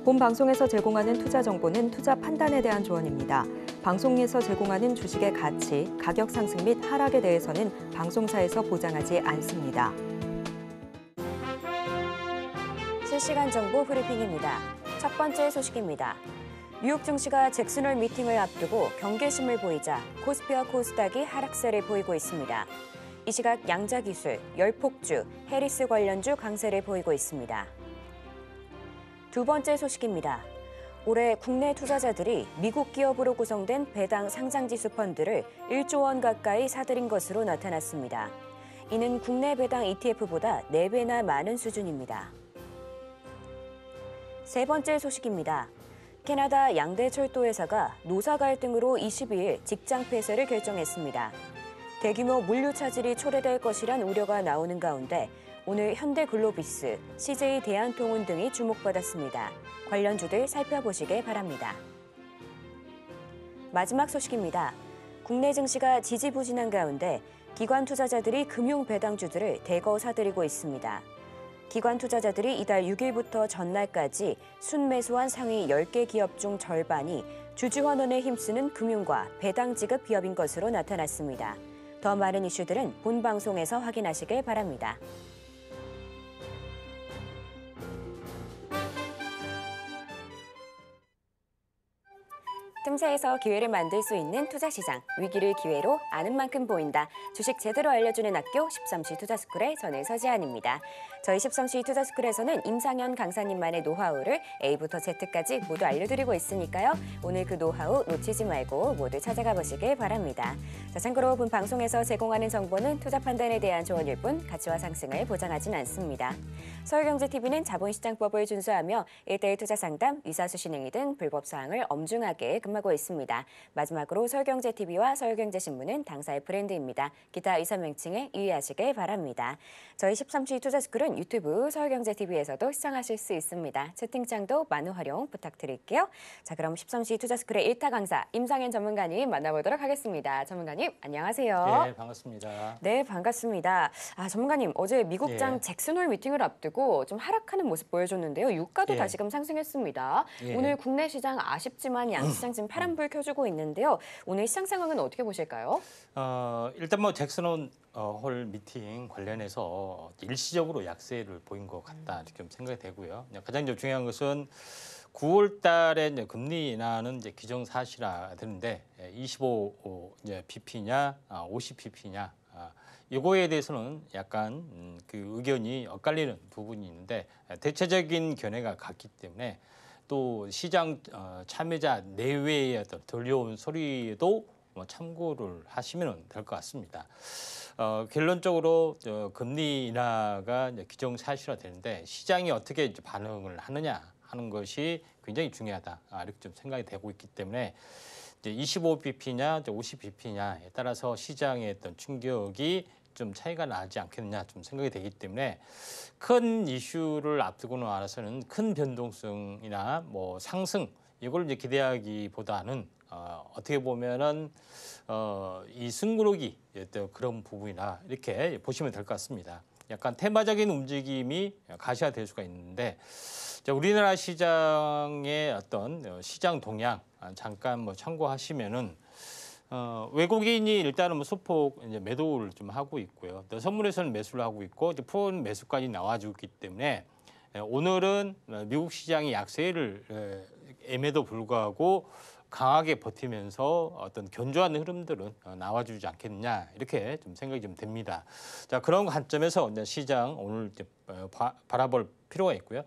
본 방송에서 제공하는 투자 정보는 투자 판단에 대한 조언입니다. 방송에서 제공하는 주식의 가치, 가격 상승 및 하락에 대해서는 방송사에서 보장하지 않습니다. 실시간 정보 브리핑입니다. 첫 번째 소식입니다. 뉴욕 증시가 잭슨홀 미팅을 앞두고 경계심을 보이자 코스피와 코스닥이 하락세를 보이고 있습니다. 이 시각 양자기술, 열폭주, 해리스 관련주 강세를 보이고 있습니다. 두 번째 소식입니다. 올해 국내 투자자들이 미국 기업으로 구성된 배당 상장지수 펀드를 1조 원 가까이 사들인 것으로 나타났습니다. 이는 국내 배당 ETF보다 4배나 많은 수준입니다. 세 번째 소식입니다. 캐나다 양대 철도회사가 노사 갈등으로 22일 직장 폐쇄를 결정했습니다. 대규모 물류 차질이 초래될 것이란 우려가 나오는 가운데 오늘 현대글로비스, CJ 대한통운 등이 주목받았습니다. 관련주들 살펴보시길 바랍니다. 마지막 소식입니다. 국내 증시가 지지부진한 가운데 기관 투자자들이 금융 배당주들을 대거 사들이고 있습니다. 기관 투자자들이 이달 6일부터 전날까지 순매수한 상위 10개 기업 중 절반이 주주환원에 힘쓰는 금융과 배당 지급 기업인 것으로 나타났습니다. 더 많은 이슈들은 본 방송에서 확인하시길 바랍니다. 틈새에서 기회를 만들 수 있는 투자시장, 위기를 기회로 아는 만큼 보인다. 주식 제대로 알려주는 학교 13시 투자스쿨의 저는 서지안입니다. 저희 13시 투자스쿨에서는 임상현 강사님만의 노하우를 A부터 Z까지 모두 알려드리고 있으니까요. 오늘 그 노하우 놓치지 말고 모두 찾아가 보시길 바랍니다. 자, 참고로 본 방송에서 제공하는 정보는 투자 판단에 대한 조언일 뿐 가치와 상승을 보장하진 않습니다. 서울경제TV는 자본시장법을 준수하며 1:1 투자 상담, 위사수신 행위 등 불법 사항을 엄중하게 하고 있습니다. 마지막으로 서울경제TV와 서울경제신문은 당사의 브랜드입니다. 기타 의사 명칭에 유의하시길 바랍니다. 저희 13시 투자스쿨은 유튜브 서울경제TV에서도 시청하실 수 있습니다. 채팅창도 많은 활용 부탁드릴게요. 자, 그럼 13시 투자스쿨의 1타 강사 임상현 전문가님 만나보도록 하겠습니다. 전문가님 안녕하세요. 네, 반갑습니다. 네, 반갑습니다. 전문가님 어제 미국장 잭슨홀 미팅을 앞두고 좀 하락하는 모습 보여줬는데요. 유가도 다시금 상승했습니다. 오늘 국내 시장 아쉽지만 양시장 지금 파란불 켜주고 있는데요. 오늘 시장 상황은 어떻게 보실까요? 일단 뭐 잭슨홀 미팅 관련해서 일시적으로 약세를 보인 것 같다 이렇게 좀 생각이 되고요. 가장 좀 중요한 것은 9월 달에 이제 금리 인하는 이제 기정사실화되는데 25 이제 BP냐 50 BP냐 이거에 대해서는 약간 그 의견이 엇갈리는 부분이 있는데 대체적인 견해가 같기 때문에 또 시장 참여자 내외의 어떤 들려온 소리도 참고를 하시면 될 것 같습니다. 결론적으로 금리 인하가 기정사실화 되는데 시장이 어떻게 이제 반응을 하느냐 하는 것이 굉장히 중요하다 이렇게 좀 생각이 되고 있기 때문에 이제 25bp냐 50bp냐에 따라서 시장의 어떤 충격이 좀 차이가 나지 않겠느냐 좀 생각이 되기 때문에 큰 이슈를 앞두고는 알아서는 큰 변동성이나 뭐 상승 이걸 이제 기대하기보다는 어떻게 보면은 이 승부르기 그런 부분이나 이렇게 보시면 될 것 같습니다. 약간 테마적인 움직임이 가시화될 수가 있는데 우리나라 시장의 어떤 시장 동향 잠깐 뭐 참고하시면은 외국인이 일단은 뭐 소폭 이제 매도를 좀 하고 있고요. 또 선물에서는 매수를 하고 있고 이제 푸른 매수까지 나와주고 있기 때문에 오늘은 미국 시장이 약세를,에도 불구하고 강하게 버티면서 어떤 견조한 흐름들은 나와주지 않겠느냐 이렇게 좀 생각이 좀 됩니다. 자, 그런 관점에서 이제 시장 오늘 이제 바라볼 필요가 있고요.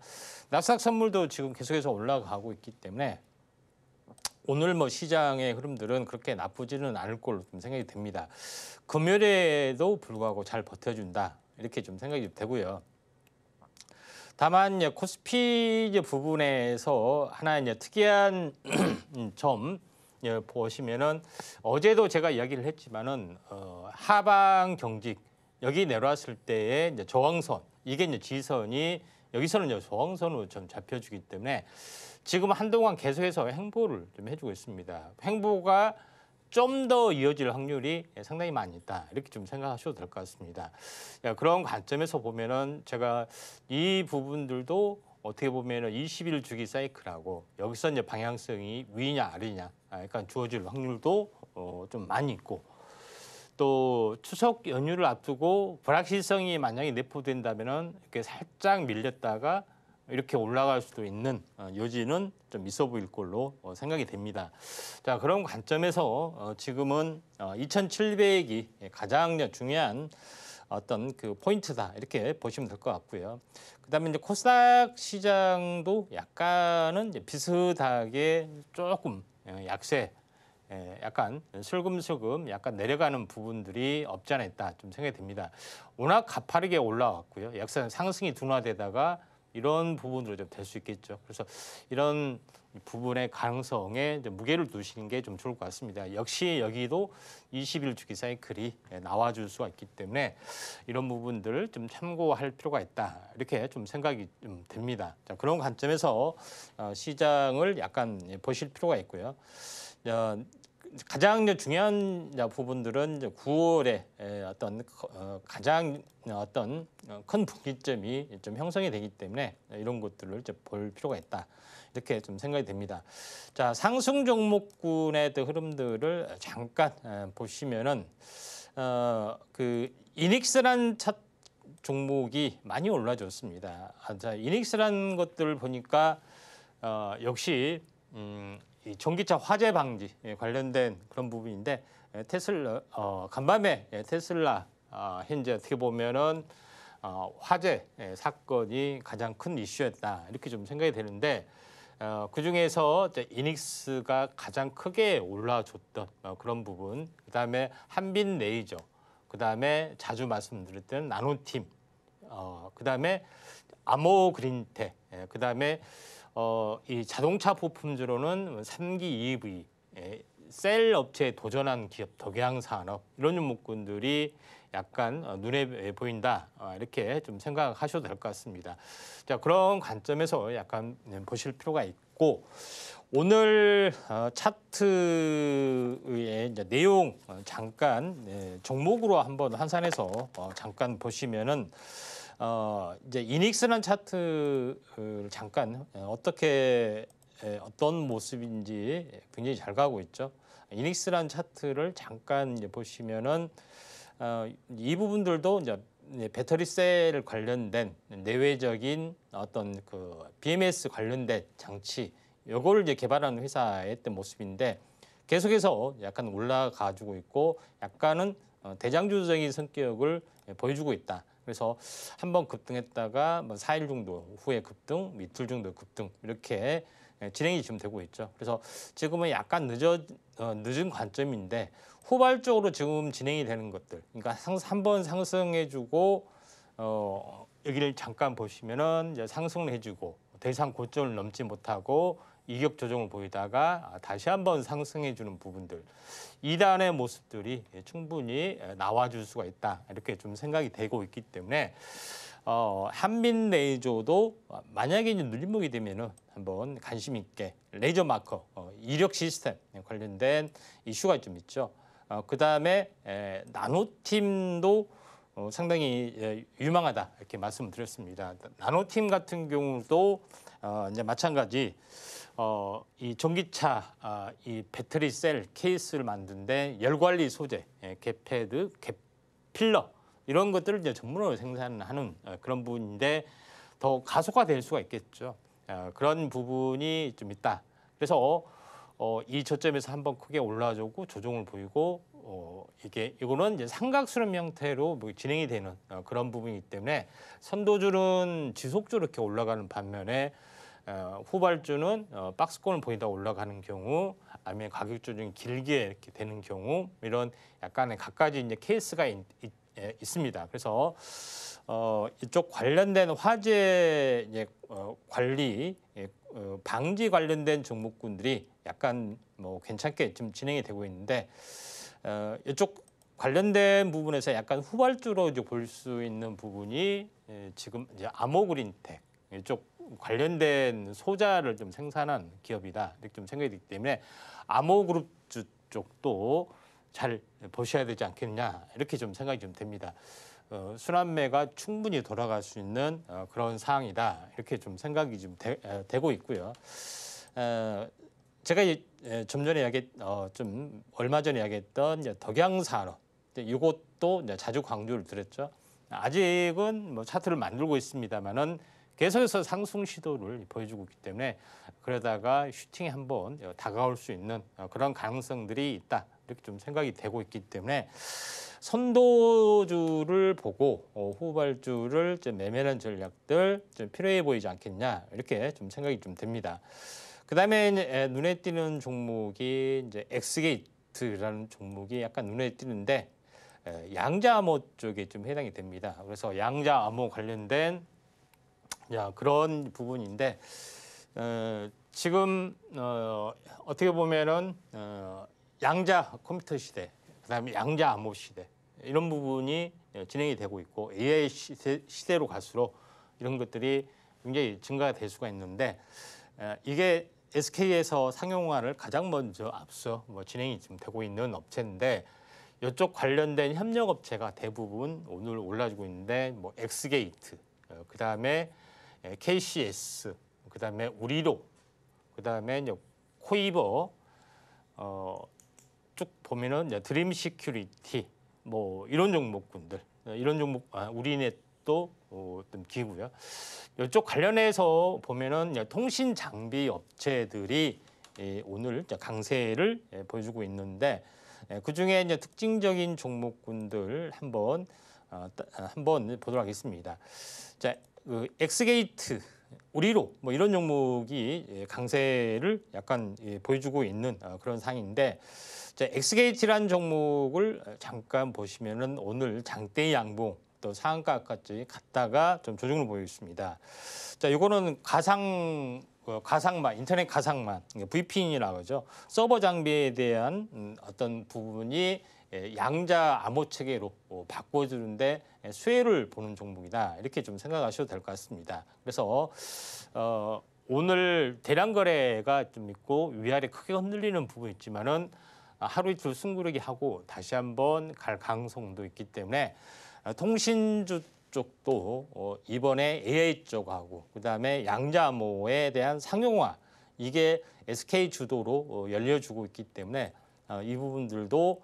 나스닥 선물도 지금 계속해서 올라가고 있기 때문에 오늘 뭐 시장의 흐름들은 그렇게 나쁘지는 않을 걸로 좀 생각이 됩니다. 금요일에도 불구하고 잘 버텨준다 이렇게 좀 생각이 되고요. 다만 코스피 부분에서 하나 특이한 점 보시면은 어제도 제가 이야기를 했지만은 하방 경직 여기 내려왔을 때의 저항선 이게 이제 지선이 여기서는 저항선으로 좀 잡혀주기 때문에 지금 한동안 계속해서 횡보를 좀 해주고 있습니다. 횡보가 좀 더 이어질 확률이 상당히 많이 있다. 이렇게 좀 생각하셔도 될 것 같습니다. 그런 관점에서 보면은 제가 이 부분들도 어떻게 보면은 20일 주기 사이클하고 여기서 이제 방향성이 위냐 아래냐 약간 주어질 확률도 좀 많이 있고 또 추석 연휴를 앞두고 불확실성이 만약에 내포된다면은 이렇게 살짝 밀렸다가 이렇게 올라갈 수도 있는 여지는 좀 있어 보일 걸로 생각이 됩니다. 자, 그런 관점에서 지금은 2,700이 가장 중요한 어떤 그 포인트다 이렇게 보시면 될 것 같고요. 그다음에 이제 코스닥 시장도 약간은 이제 비슷하게 조금 약세, 약간 슬금슬금 약간 내려가는 부분들이 없지 않아 있다 좀 생각이 듭니다. 워낙 가파르게 올라왔고요. 약간 상승이 둔화되다가 이런 부분으로 좀 될 수 있겠죠. 그래서 이런 부분의 가능성에 이제 무게를 두시는 게 좀 좋을 것 같습니다. 역시 여기도 20일 주기 사이클이 나와줄 수가 있기 때문에 이런 부분들을 좀 참고할 필요가 있다. 이렇게 좀 생각이 좀 됩니다. 자, 그런 관점에서 시장을 약간 보실 필요가 있고요. 가장 중요한 부분들은 9월에 어떤 가장 어떤 큰 분기점이 좀 형성이 되기 때문에 이런 것들을 볼 필요가 있다. 이렇게 좀 생각이 됩니다. 자, 상승 종목군의 흐름들을 잠깐 보시면은 그 이닉스란 차 종목이 많이 올라줬습니다. 자, 이닉스란 것들을 보니까 역시 이 전기차 화재 방지 관련된 그런 부분인데 테슬라 간밤에 테슬라 현재 어떻게 보면은 화재 사건이 가장 큰 이슈였다 이렇게 좀 생각이 되는데 그 중에서 이닉스가 가장 크게 올라줬던 그런 부분, 그 다음에 한빈 레이저, 그 다음에 자주 말씀드렸던 나노팀, 그 다음에 아모 그린텍, 그 다음에 이 자동차 부품주로는 3기 EV, 셀 업체에 도전한 기업, 덕양산업 이런 종목군들이 약간 눈에 보인다 이렇게 좀 생각하셔도 될 것 같습니다. 자, 그런 관점에서 약간 보실 필요가 있고 오늘 차트의 이제 내용 잠깐 종목으로 한번 환산해서 잠깐 보시면은. 이제 이닉스라는 차트를 잠깐 어떤 모습인지 굉장히 잘 가고 있죠. 이닉스라는 차트를 잠깐 이제 보시면은 이 부분들도 이제 배터리 셀 관련된 내외적인 어떤 그 BMS 관련된 장치 요거를 이제 개발하는 회사의 어떤 모습인데 계속해서 약간 올라가지고 있고 약간은 대장주적인 성격을 보여주고 있다. 그래서 한번 급등했다가 뭐 4일 정도 후에 급등, 이틀 정도 급등 이렇게 진행이 지금 되고 있죠. 그래서 지금은 약간 늦은 관점인데 후발적으로 지금 진행이 되는 것들, 그러니까 한번 상승해주고 여기를 잠깐 보시면은 이제 상승을 해주고 더 이상 고점을 넘지 못하고 이격 조정을 보이다가 다시 한번 상승해주는 부분들. 2단의 모습들이 충분히 나와줄 수가 있다. 이렇게 좀 생각이 되고 있기 때문에 한빈 레이저도 만약에 이제 눌림목이 되면은 한번 관심 있게 레이저 마커 이력 시스템 관련된 이슈가 좀 있죠. 그 다음에 나노팀도 상당히 유망하다 이렇게 말씀드렸습니다. 나노팀 같은 경우도 이제 마찬가지. 이 전기차 이 배터리 셀 케이스를 만드는데 열 관리 소재, 갭패드, 갭필러 이런 것들을 이제 전문으로 생산하는 그런 부분인데 더 가속화될 수가 있겠죠. 그런 부분이 좀 있다. 그래서 이 저점에서 한번 크게 올라주고 조정을 보이고 이거는 이제 삼각수렴 형태로 뭐 진행이 되는 그런 부분이기 때문에 선도줄은 지속적으로 이렇게 올라가는 반면에 후발주는 박스권을 보이다 올라가는 경우 아니면 가격 조정이 길게 이렇게 되는 경우 이런 약간의 각가지 이제 케이스가 있습니다. 그래서 이쪽 관련된 화재 이제 관리 방지 관련된 종목군들이 약간 뭐 괜찮게 좀 진행이 되고 있는데 이쪽 관련된 부분에서 약간 후발주로 이제 볼 수 있는 부분이 지금 이제 아모그린텍 이쪽 관련된 소자를 좀 생산한 기업이다 이렇게 좀 생각이 되기 때문에 아모그룹 쪽도 잘 보셔야 되지 않겠냐 이렇게 좀 생각이 좀 됩니다. 순환매가 충분히 돌아갈 수 있는 그런 상황이다. 이렇게 좀 생각이 좀 되고 있고요. 제가 좀 전에 좀 얼마 전에 이야기했던 이제 덕양산업, 이것도 이제 자주 강조를 드렸죠. 아직은 뭐 차트를 만들고 있습니다만은 계속해서 상승 시도를 보여주고 있기 때문에 그러다가 슈팅이 한번 다가올 수 있는 그런 가능성들이 있다. 이렇게 좀 생각이 되고 있기 때문에 선도주를 보고 후발주를 좀 매매하는 전략들 좀 필요해 보이지 않겠냐 이렇게 좀 생각이 좀 됩니다. 그다음에 이제 눈에 띄는 종목이 이제 엑스게이트라는 종목이 약간 눈에 띄는데 양자암호 쪽에 좀 해당이 됩니다. 그래서 양자암호 관련된 그런 부분인데 지금 어떻게 보면은 양자 컴퓨터 시대, 그다음에 양자 암호 시대 이런 부분이 진행이 되고 있고 AI 시대로 갈수록 이런 것들이 굉장히 증가가 될 수가 있는데 이게 SK에서 상용화를 가장 먼저 앞서 진행이 지금 되고 있는 업체인데 이쪽 관련된 협력 업체가 대부분 오늘 올라주고 있는데 뭐 엑스게이트, 그다음에 KCS, 그다음에 우리로, 그다음에 이제 코이버, 쭉 보면은 이제 드림 시큐리티 뭐 이런 종목군들, 이런 종목 우리넷도 어떤 기구요. 이쪽 관련해서 보면은 통신 장비 업체들이 오늘 강세를 보여주고 있는데 그 중에 이제 특징적인 종목군들 한번 보도록 하겠습니다. 자, 그 엑스게이트, 우리로 뭐 이런 종목이 강세를 약간 보여주고 있는 그런 상황인데 자, 엑스게이트라는 종목을 잠깐 보시면은 오늘 장대 양봉 또 상한가까지 갔다가 좀 조정을 보이고 있습니다. 자, 이거는 가상만, 인터넷 가상만, VPN이라고 하죠. 서버 장비에 대한 어떤 부분이 양자 암호 체계로 바꿔주는데 수혜를 보는 종목이다. 이렇게 좀 생각하셔도 될 것 같습니다. 그래서 오늘 대량 거래가 좀 있고 위아래 크게 흔들리는 부분이 있지만은 하루 이틀 숨고르기 하고 다시 한번 갈 가능성도 있기 때문에 통신주 쪽도 이번에 AI 쪽하고 그다음에 양자암호에 대한 상용화 이게 SK 주도로 열려주고 있기 때문에 이 부분들도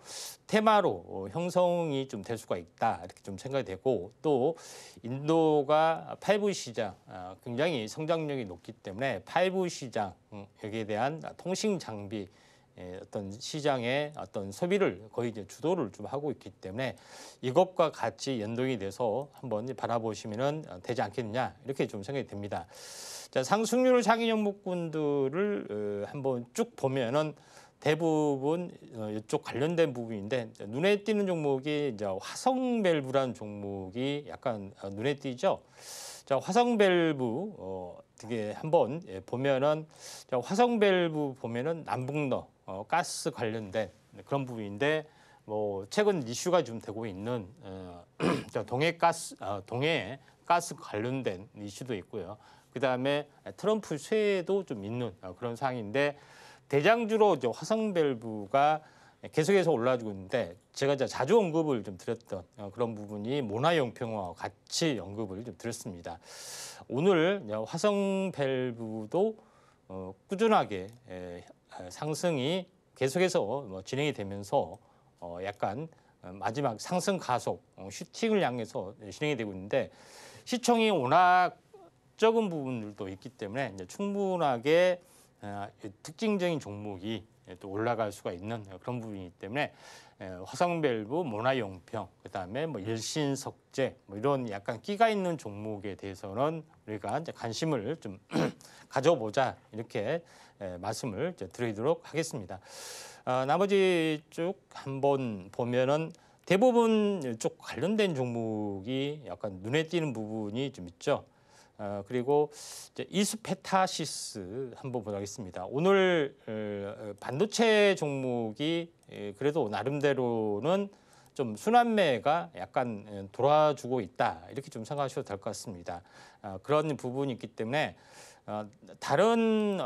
테마로 형성이 좀 될 수가 있다 이렇게 좀 생각이 되고 또 인도가 5G 시장 굉장히 성장력이 높기 때문에 5G 시장 여기에 대한 통신 장비 어떤 시장의 어떤 소비를 거의 이제 주도를 좀 하고 있기 때문에 이것과 같이 연동이 돼서 한번 바라보시면은 되지 않겠느냐 이렇게 좀 생각이 됩니다. 자, 상승률 상위 종목군들을 한번 쭉 보면은 대부분 이쪽 관련된 부분인데 눈에 띄는 종목이 이제 화성밸브라는 종목이 약간 눈에 띄죠. 자, 화성밸브 되게 한번 보면은 화성밸브 보면은 남북러 가스 관련된 그런 부분인데 뭐 최근 이슈가 좀 되고 있는 동해 가스 관련된 이슈도 있고요. 그다음에 트럼프 쇠도 좀 있는 그런 상황인데 대장주로 이제 화성밸브가 계속해서 올라가고 있는데 제가 이제 자주 언급을 좀 드렸던 그런 부분이 모나용평화와 같이 언급을 좀 드렸습니다. 오늘 화성밸브도 꾸준하게 상승이 계속해서 진행이 되면서 약간 마지막 상승 가속 슈팅을 향해서 진행이 되고 있는데 시총이 워낙 적은 부분들도 있기 때문에 이제 충분하게 특징적인 종목이 또 올라갈 수가 있는 그런 부분이기 때문에 화성밸브, 모나용평, 그다음에 뭐 일신석재 뭐 이런 약간 끼가 있는 종목에 대해서는 우리가 이제 관심을 좀 가져보자 이렇게 말씀을 이제 드리도록 하겠습니다. 나머지 쭉 한번 보면은 대부분 쪽 관련된 종목이 약간 눈에 띄는 부분이 좀 있죠. 그리고 이제 이스페타시스 한번 보도록 하겠습니다. 오늘 반도체 종목이 그래도 나름대로는 좀 순환매가 약간 돌아주고 있다 이렇게 좀 생각하셔도 될 것 같습니다. 그런 부분이 있기 때문에 다른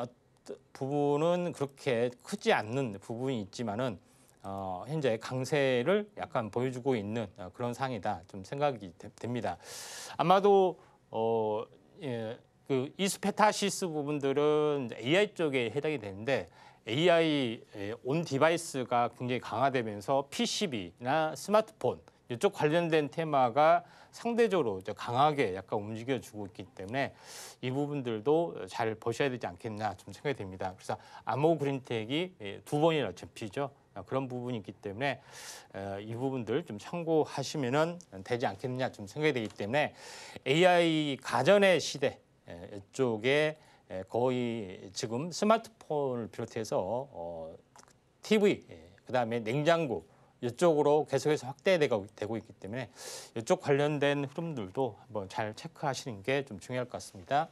부분은 그렇게 크지 않는 부분이 있지만은 현재 강세를 약간 보여주고 있는 그런 상황이다 좀 생각이 됩니다. 아마도 그 이스페타시스 부분들은 AI 쪽에 해당이 되는데 AI 온 디바이스가 굉장히 강화되면서 PCB나 스마트폰 이쪽 관련된 테마가 상대적으로 강하게 약간 움직여주고 있기 때문에 이 부분들도 잘 보셔야 되지 않겠나 좀 생각이 됩니다. 그래서 아모그린텍이 2번이나 접히죠. 그런 부분이 있기 때문에 이 부분들 좀 참고하시면은 되지 않겠느냐 좀 생각이 되기 때문에 AI 가전의 시대 이쪽에 거의 지금 스마트폰을 비롯해서 TV 그다음에 냉장고 이쪽으로 계속해서 확대되고 있기 때문에 이쪽 관련된 흐름들도 한번 잘 체크하시는 게 좀 중요할 것 같습니다.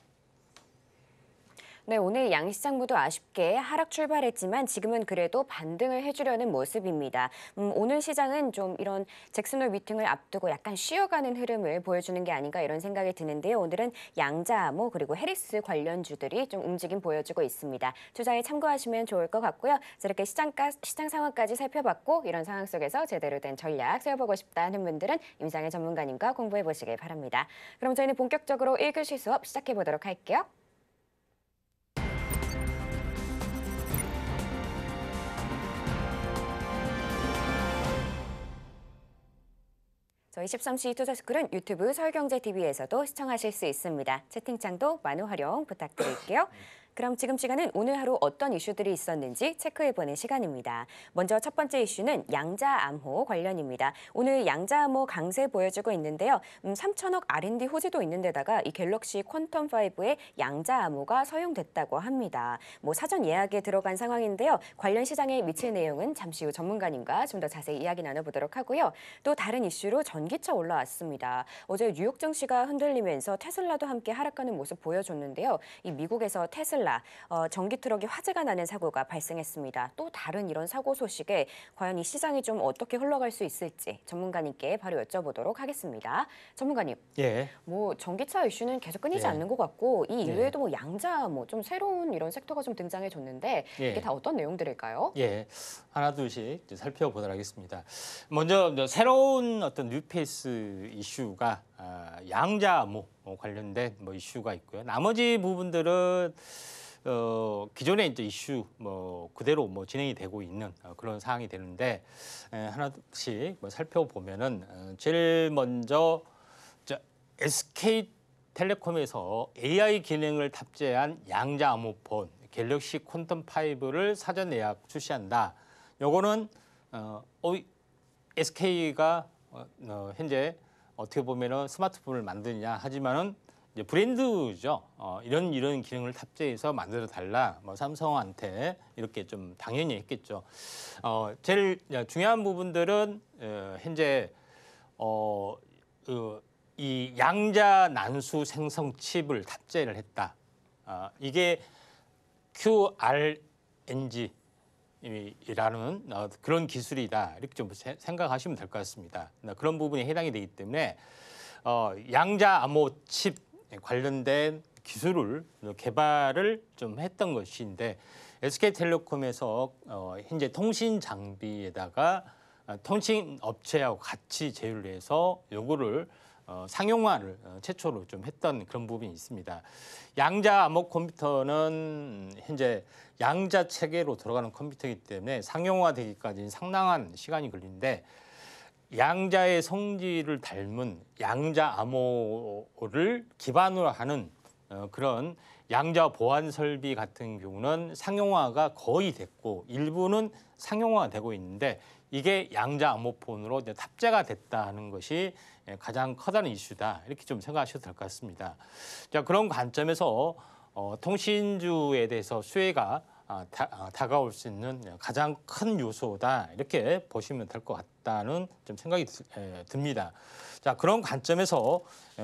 네, 오늘 양시장 모두 아쉽게 하락 출발했지만 지금은 그래도 반등을 해주려는 모습입니다. 오늘 시장은 좀 이런 잭슨홀 미팅을 앞두고 약간 쉬어가는 흐름을 보여주는 게 아닌가 이런 생각이 드는데요. 오늘은 양자암호 그리고 해리스 관련주들이 좀 움직임 보여주고 있습니다. 투자에 참고하시면 좋을 것 같고요. 저렇게 시장 상황까지 살펴봤고 이런 상황 속에서 제대로 된 전략 세워보고 싶다 하는 분들은 임상의 전문가님과 공부해 보시길 바랍니다. 그럼 저희는 본격적으로 1교시 수업 시작해 보도록 할게요. 저희 13시 투자스쿨은 유튜브 서울경제TV에서도 시청하실 수 있습니다. 채팅창도 많은 활용 부탁드릴게요. 그럼 지금 시간은 오늘 하루 어떤 이슈들이 있었는지 체크해보는 시간입니다. 먼저 첫 번째 이슈는 양자암호 관련입니다. 오늘 양자암호 강세 보여주고 있는데요. 3천억 R&D 호재도 있는 데다가 이 갤럭시 퀀텀5에 양자암호가 서용됐다고 합니다. 사전 예약에 들어간 상황인데요. 관련 시장에 미칠 내용은 잠시 후 전문가님과 좀 더 자세히 이야기 나눠보도록 하고요. 또 다른 이슈로 전기차 올라왔습니다. 어제 뉴욕 증시가 흔들리면서 테슬라도 함께 하락하는 모습 보여줬는데요. 이 미국에서 테슬라 전기 트럭이 화재가 나는 사고가 발생했습니다. 또 다른 이런 사고 소식에 과연 이 시장이 좀 어떻게 흘러갈 수 있을지 전문가님께 바로 여쭤보도록 하겠습니다. 전문가님, 예. 전기차 이슈는 계속 끊이지 예. 않는 것 같고 이 예. 이외에도 양자 좀 새로운 이런 섹터가 좀 등장해 줬는데 예. 이게 다 어떤 내용들일까요? 예, 하나 둘씩 살펴보도록 하겠습니다. 먼저 새로운 어떤 뉴페이스 이슈가 양자암호 관련된 이슈가 있고요. 나머지 부분들은 기존의 이제 이슈 그대로 진행이 되고 있는 그런 상황이 되는데 하나씩 살펴보면은 제일 먼저 SK텔레콤에서 AI 기능을 탑재한 양자암호폰 갤럭시 퀀텀5를 사전 예약 출시한다. 요거는 SK가 현재 어떻게 보면은 스마트폰을 만드냐 하지만은 이제 브랜드죠. 이런 기능을 탑재해서 만들어 달라. 삼성한테 이렇게 좀 당연히 했겠죠. 제일 중요한 부분들은 현재 이 양자 난수 생성 칩을 탑재를 했다. 이게 QRNG라는 그런 기술이다. 이렇게 좀 생각하시면 될 것 같습니다. 그런 부분이 해당이 되기 때문에 양자 암호 칩 관련된 기술을 개발을 좀 했던 것인데 SK텔레콤에서 현재 통신 장비에다가 통신 업체하고 같이 제휴를 해서 요거를 상용화를 최초로 좀 했던 그런 부분이 있습니다. 양자 암호 컴퓨터는 현재 양자 체계로 돌아가는 컴퓨터이기 때문에 상용화되기까지는 상당한 시간이 걸리는데 양자의 성질을 닮은 양자 암호를 기반으로 하는 그런 양자 보안 설비 같은 경우는 상용화가 거의 됐고 일부는 상용화가 되고 있는데 이게 양자 암호폰으로 이제 탑재가 됐다는 것이 가장 커다란 이슈다. 이렇게 좀 생각하셔도 될 것 같습니다. 자, 그런 관점에서 통신주에 대해서 수혜가 다가올 수 있는 가장 큰 요소다. 이렇게 보시면 될 것 같다는 좀 생각이 듭니다. 자, 그런 관점에서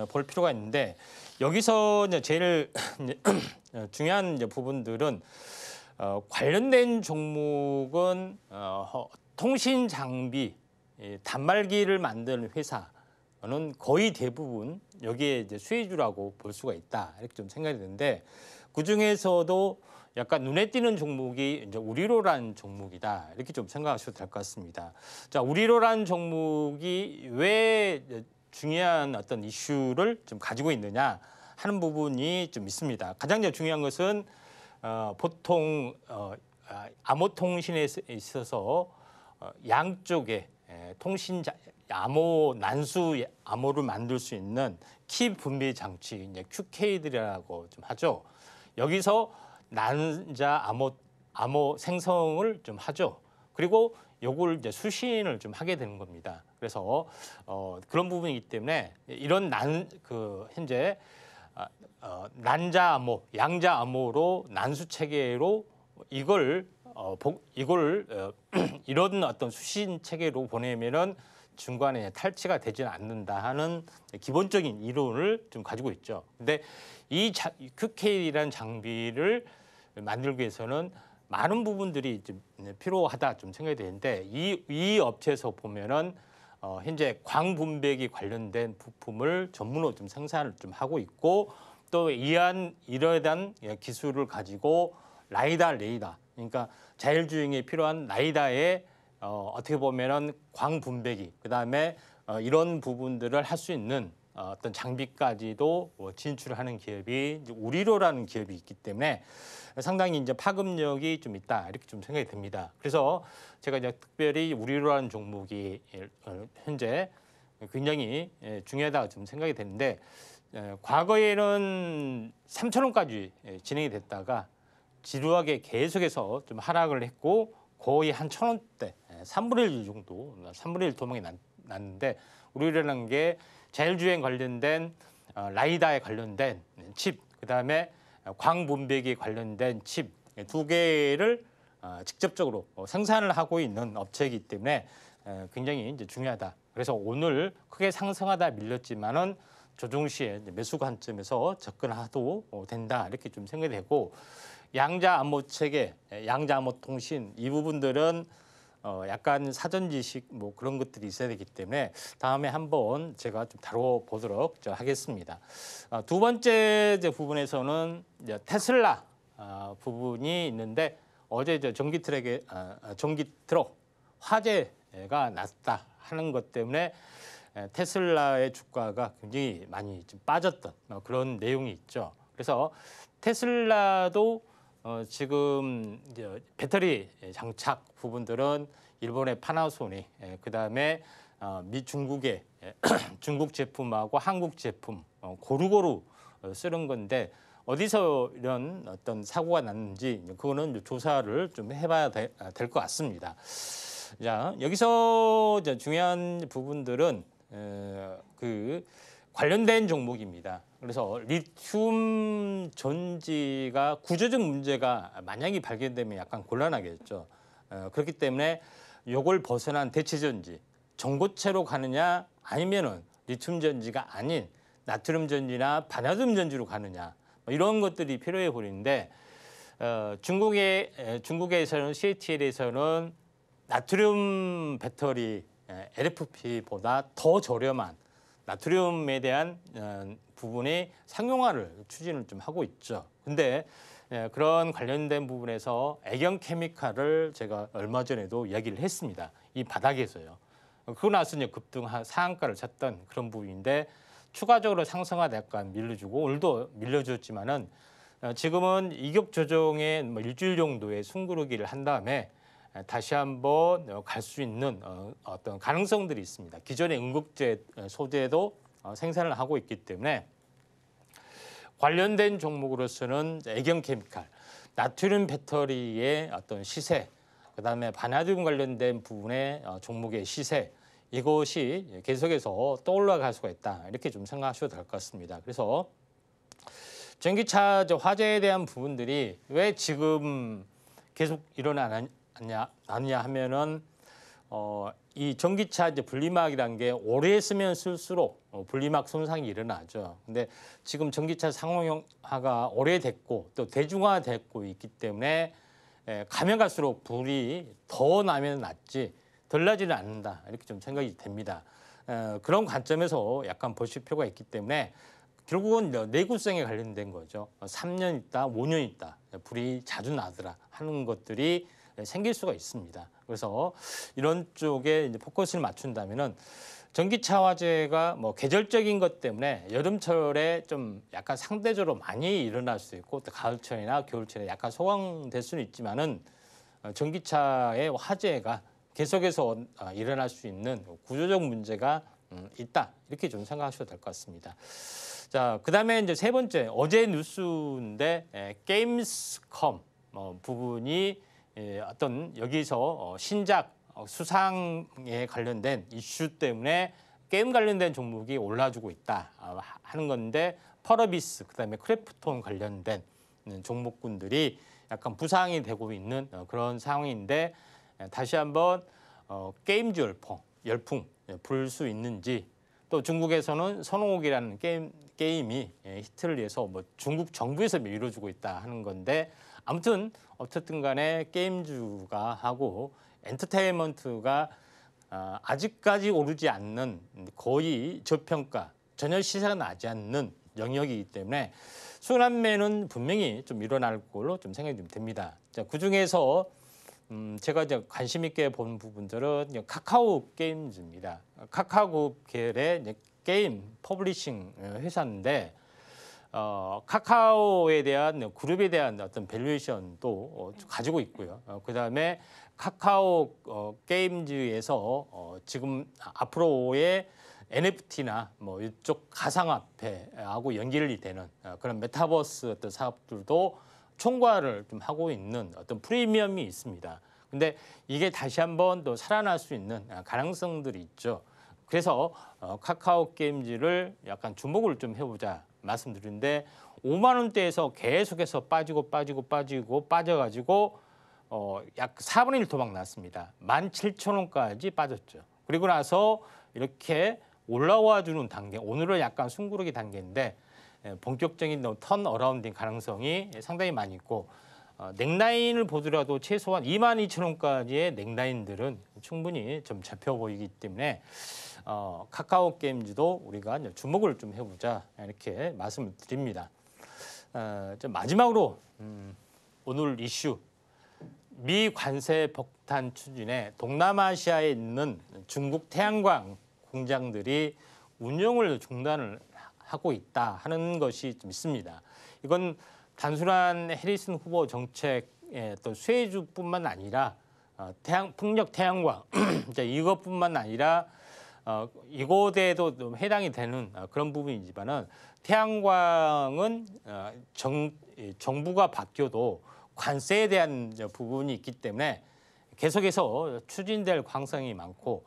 볼 필요가 있는데 여기서 이제 제일 중요한 부분들은 관련된 종목은 통신 장비, 단말기를 만드는 회사는 거의 대부분 여기에 이제 수혜주라고 볼 수가 있다. 이렇게 좀 생각이 드는데 그 중에서도 약간 눈에 띄는 종목이 이제 우리로라는 종목이다 이렇게 좀 생각하셔도 될 것 같습니다. 자, 우리로라는 종목이 왜 중요한 어떤 이슈를 좀 가지고 있느냐 하는 부분이 좀 있습니다. 가장 중요한 것은 보통 암호통신에 있어서 양쪽에 암호 난수 암호를 만들 수 있는 키 분배 장치, 이제 QK들이라고 좀 하죠. 여기서 난자 암호 생성을 좀 하죠. 그리고 요걸 이제 수신을 좀 하게 되는 겁니다. 그래서 그런 부분이기 때문에 이런 현재 난자 암호, 양자 암호로 난수 체계로 이걸 이런 어떤 수신 체계로 보내면은 중간에 탈취가 되지는 않는다 하는 기본적인 이론을 좀 가지고 있죠. 근데 이 QK라는 장비를 만들기 위해서는 많은 부분들이 좀 필요하다 좀 생각이 되는데 이 업체에서 보면은 현재 광분배기 관련된 부품을 전문으로 좀 생산을 좀 하고 있고 또 이러에 대한 기술을 가지고 레이더 그러니까 자율주행에 필요한 라이다의 어떻게 보면은 광분배기 그다음에 이런 부분들을 할 수 있는 어떤 장비까지도 진출하는 기업이 이제 우리로라는 기업이 있기 때문에 상당히 이제 파급력이 좀 있다 이렇게 좀 생각이 듭니다. 그래서 제가 이제 특별히 우리로라는 종목이 현재 굉장히 중요하다 좀 생각이 되는데 과거에는 3,000원까지 진행이 됐다가 지루하게 계속해서 좀 하락을 했고 거의 한 1,000원대 3분의 1 정도 3분의 1 도망이 났는데 우리라는 게 자율주행 관련된 라이다에 관련된 칩 그다음에 광분배기에 관련된 칩 두 개를 직접적으로 생산을 하고 있는 업체이기 때문에 굉장히 이제 중요하다. 그래서 오늘 크게 상승하다 밀렸지만은 조정 시에 매수 관점에서 접근해도 된다 이렇게 좀 생각이 되고 양자 암호 체계, 양자 암호 통신 이 부분들은 약간 사전 지식 뭐 그런 것들이 있어야 되기 때문에 다음에 한번 제가 좀 다뤄보도록 하겠습니다. 두 번째 부분에서는 이제 테슬라 부분이 있는데 어제 전기 트럭 화재가 났다 하는 것 때문에 테슬라의 주가가 굉장히 많이 좀 빠졌던 그런 내용이 있죠. 그래서 테슬라도 지금 이제 배터리 장착 부분들은 일본의 파나소닉, 그다음에 중국의 중국 제품하고 한국 제품 고루고루 쓰는 건데 어디서 이런 어떤 사고가 났는지 그거는 조사를 좀 해봐야 될 것 같습니다. 자, 여기서 이제 중요한 부분들은 그 관련된 종목입니다. 그래서 리튬 전지가 구조적 문제가 만약에 발견되면 약간 곤란하겠죠. 그렇기 때문에 이걸 벗어난 대체 전지, 전고체로 가느냐 아니면은 리튬 전지가 아닌 나트륨 전지나 바나듐 전지로 가느냐 이런 것들이 필요해 보이는데 중국에서는 CATL에서는 나트륨 배터리 LFP보다 더 저렴한 나트륨에 대한 부분의 상용화를 추진을 좀 하고 있죠. 근데 그런 관련된 부분에서 애경 케미칼을 제가 얼마 전에도 이야기를 했습니다. 이 바닥에서요. 그러고 나서 이제 급등 상한가를 쳤던 그런 부분인데 추가적으로 상승하다 약간 밀려주고 오늘도 밀려줬지만은 지금은 이격 조정에 뭐 일주일 정도의 숨고르기를 한 다음에 다시 한번 갈 수 있는 어떤 가능성들이 있습니다. 기존의 응급제 소재도 생산을 하고 있기 때문에 관련된 종목으로서는 애경케미칼, 나트륨 배터리의 어떤 시세, 그다음에 바나듐 관련된 부분의 종목의 시세 이것이 계속해서 떠올라갈 수가 있다 이렇게 좀 생각하셔도 될 것 같습니다. 그래서 전기차 화재에 대한 부분들이 왜 지금 계속 일어나느냐 하면은 이 전기차 분리막이라는 게 오래 쓰면 쓸수록 분리막 손상이 일어나죠. 근데 지금 전기차 상용화가 오래됐고 또 대중화됐고 있기 때문에 가면 갈수록 불이 더 나면 낫지 덜 나지는 않는다 이렇게 좀 생각이 됩니다. 그런 관점에서 약간 보실 필요가 있기 때문에 결국은 내구성에 관련된 거죠. 3년 있다, 5년 있다 불이 자주 나더라 하는 것들이 생길 수가 있습니다. 그래서 이런 쪽에 이제 포커스를 맞춘다면은 전기차 화재가 뭐 계절적인 것 때문에 여름철에 좀 약간 상대적으로 많이 일어날 수 있고 또 가을철이나 겨울철에 약간 소강될 수는 있지만은 전기차의 화재가 계속해서 일어날 수 있는 구조적 문제가 있다 이렇게 좀 생각하셔도 될 것 같습니다. 자, 그다음에 이제 세 번째 어제 뉴스인데 게임스컴 부분이 어떤 여기서 신작 수상에 관련된 이슈 때문에 게임 관련된 종목이 올라주고 있다 하는 건데 펄어비스 그다음에 크래프톤 관련된 종목군들이 약간 부상이 되고 있는 그런 상황인데 다시 한번 게임주 열풍 불 수 있는지 또 중국에서는 선호옥이라는 게임이 히트를 위해서 뭐 중국 정부에서 밀어주고 있다 하는 건데 아무튼 어쨌든 간에 게임주가 하고 엔터테인먼트가 아직까지 오르지 않는 거의 저평가 전혀 시세가 나지 않는 영역이기 때문에 순환매는 분명히 좀 일어날 걸로 좀 생각이 좀 됩니다. 자, 그중에서 제가 이제 관심 있게 본 부분들은 카카오 게임즈입니다. 카카오 계열의 게임 퍼블리싱 회사인데 카카오에 대한 그룹에 대한 어떤 밸류에이션도 가지고 있고요. 그다음에 카카오 게임즈에서 지금 앞으로의 NFT나 뭐 이쪽 가상화폐하고 연결이 되는 그런 메타버스 어떤 사업들도 총괄을 좀 하고 있는 어떤 프리미엄이 있습니다. 근데 이게 다시 한번 또 살아날 수 있는 가능성들이 있죠. 그래서 카카오 게임즈를 약간 주목을 좀 해보자 말씀드리는데 5만 원대에서 계속해서 빠져가지고 약 4분의 1 토막 났습니다. 17,000원까지 빠졌죠. 그리고 나서 이렇게 올라와 주는 단계, 오늘은 약간 숨고르기 단계인데 본격적인 턴 어라운딩 가능성이 상당히 많이 있고 넥라인을 보더라도 최소한 22,000원까지의 넥라인들은 충분히 좀 잡혀 보이기 때문에 카카오 게임즈도 우리가 주목을 좀 해보자 이렇게 말씀을 드립니다. 마지막으로 오늘 이슈 미 관세 폭탄 추진에 동남아시아에 있는 중국 태양광 공장들이 운영을 중단을 하고 있다 하는 것이 좀 있습니다. 이건 단순한 해리슨 후보 정책의 또 수혜주뿐만 아니라 풍력 태양광 이것뿐만 아니라 이곳에도 좀 해당이 되는 그런 부분이지만은 태양광은 정부가 바뀌어도 관세에 대한 부분이 있기 때문에 계속해서 추진될 가능성이 많고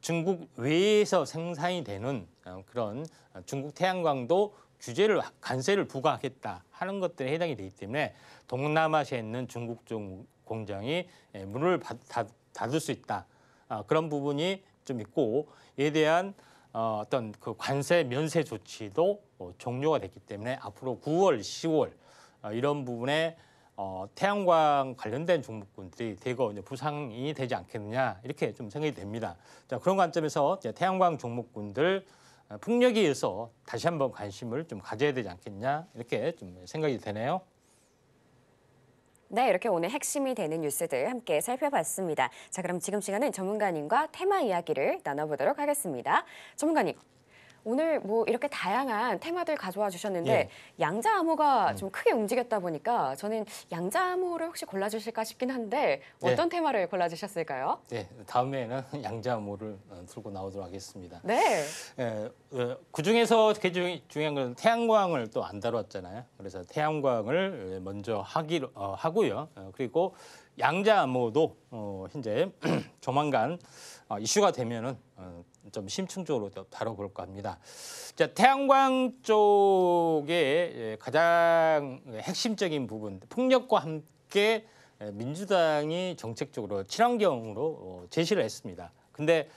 중국 외에서 생산이 되는 그런 중국 태양광도 규제를 관세를 부과하겠다 하는 것들에 해당이 되기 때문에 동남아시아에 있는 중국 쪽 공장이 문을 닫을 수 있다 그런 부분이 좀 있고 이에 대한 어떤 그 관세 면세 조치도 종료가 됐기 때문에 앞으로 9월, 10월 이런 부분에 태양광 관련된 종목군들이 대거 부상이 되지 않겠느냐 이렇게 좀 생각이 됩니다. 자, 그런 관점에서 태양광 종목군들 풍력에 의해서 다시 한번 관심을 좀 가져야 되지 않겠냐 이렇게 좀 생각이 되네요. 네, 이렇게 오늘 핵심이 되는 뉴스들 함께 살펴봤습니다. 자, 그럼 지금 시간은 전문가님과 테마 이야기를 나눠보도록 하겠습니다. 전문가님, 오늘 뭐 이렇게 다양한 테마들 가져와 주셨는데 양자암호가 좀 크게 움직였다 보니까 저는 양자암호를 혹시 골라주실까 싶긴 한데 어떤 테마를 골라주셨을까요? 네, 다음에는 양자암호를 들고 나오도록 하겠습니다. 네. 그중에서 중요한 건 태양광을 또 안 다뤘잖아요. 그래서 태양광을 먼저 하고요. 그리고 양자암호도 현재 조만간 이슈가 되면은 좀 심층적으로 다뤄볼까 합니다. 자, 태양광 쪽의 가장 핵심적인 부분, 풍력과 함께 민주당이 정책적으로 친환경으로 제시를 했습니다. 근데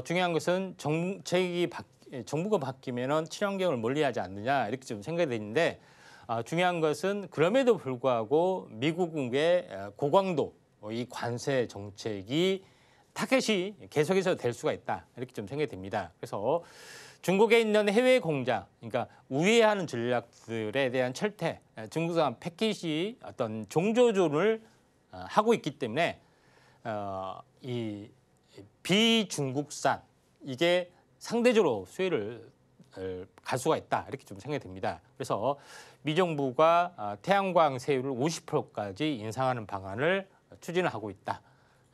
중요한 것은 정부가 바뀌면은 친환경을 멀리하지 않느냐 이렇게 좀 생각이 되는데 중요한 것은 그럼에도 불구하고 미국의 고강도 이 관세 정책이 타겟이 계속해서 될 수가 있다 이렇게 좀 생각이 됩니다. 그래서 중국에 있는 해외 공장, 그러니까 우회하는 전략들에 대한 철퇴, 중국산 패키지 어떤 종조준을 하고 있기 때문에 이 비중국산 이게 상대적으로 수혜를 갈 수가 있다 이렇게 좀 생각이 됩니다. 그래서 미 정부가 태양광 세율을 50%까지 인상하는 방안을 추진을 하고 있다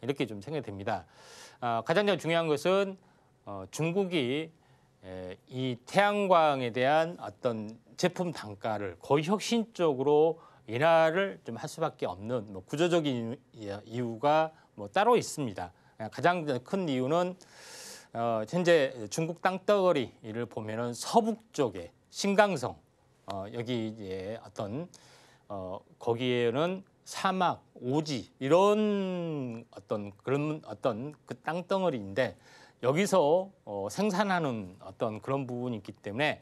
이렇게 좀 생각이 됩니다. 가장 중요한 것은 중국이 이 태양광에 대한 어떤 제품 단가를 거의 혁신적으로 인하를 좀 할 수밖에 없는 뭐 구조적인 이유가 뭐 따로 있습니다. 가장 큰 이유는 현재 중국 땅덩어리를 보면은 서북 쪽에 신강성 여기 이제 어떤 거기에는 사막, 오지 이런 어떤 그런 어떤 그 땅덩어리인데 여기서 생산하는 어떤 그런 부분이 있기 때문에